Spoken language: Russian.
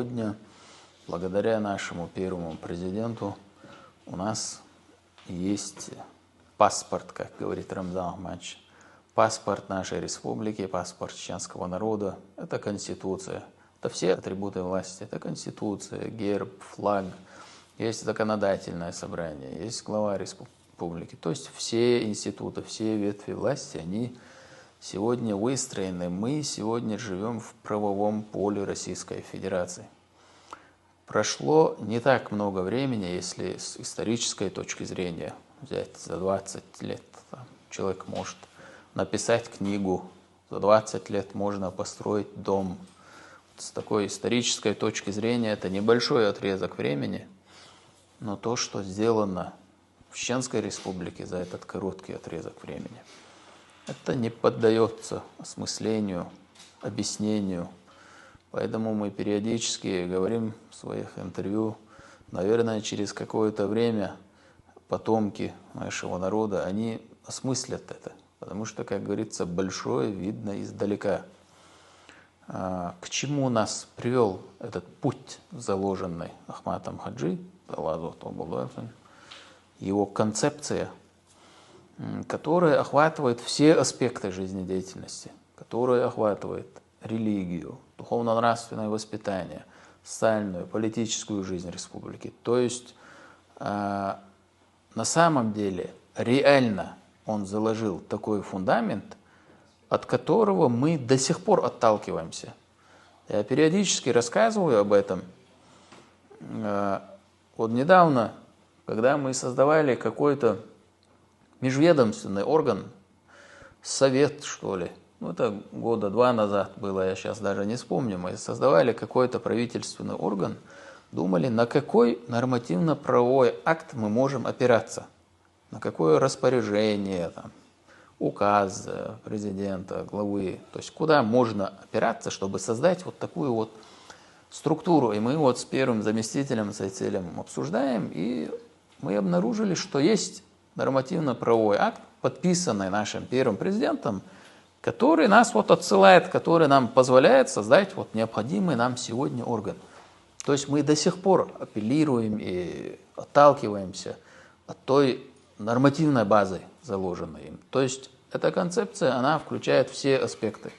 сегодня, благодаря нашему первому президенту, у нас есть паспорт, как говорит Рамзан Ахмадович, паспорт нашей республики, паспорт чеченского народа. Это Конституция. Это все атрибуты власти. Это Конституция, герб, флаг. Есть законодательное собрание, есть глава республики. То есть все институты, все ветви власти, они сегодня выстроены. Мы сегодня живем в правовом поле Российской Федерации. Прошло не так много времени, если с исторической точки зрения взять за 20 лет. Человек может написать книгу, за 20 лет можно построить дом. С такой исторической точки зрения это небольшой отрезок времени, но то, что сделано в Чеченской Республике за этот короткий отрезок времени, это не поддается осмыслению, объяснению. Поэтому мы периодически говорим в своих интервью, наверное, через какое-то время потомки нашего народа, они осмыслят это. Потому что, как говорится, большое видно издалека. К чему нас привел этот путь, заложенный Ахматом Хаджи, его концепция, которая охватывает все аспекты жизнедеятельности, которая охватывает религию, духовно-нравственное воспитание, социальную, политическую жизнь республики. То есть на самом деле реально он заложил такой фундамент, от которого мы до сих пор отталкиваемся. Я периодически рассказываю об этом. Вот недавно, когда мы создавали какой-то межведомственный орган, совет, что ли, это года 2 назад было, я сейчас даже не вспомню, мы создавали какой-то правительственный орган, думали, на какой нормативно-правовой акт мы можем опираться, на какое распоряжение, указ президента, главы, то есть куда можно опираться, чтобы создать вот такую вот структуру. И мы вот с первым заместителем, с Айцелем обсуждаем, и мы обнаружили, что есть нормативно-правовой акт, подписанный нашим первым президентом, который нас вот отсылает, который нам позволяет создать вот необходимый нам сегодня орган. То есть мы до сих пор апеллируем и отталкиваемся от той нормативной базы, заложенной им. То есть эта концепция, она включает все аспекты.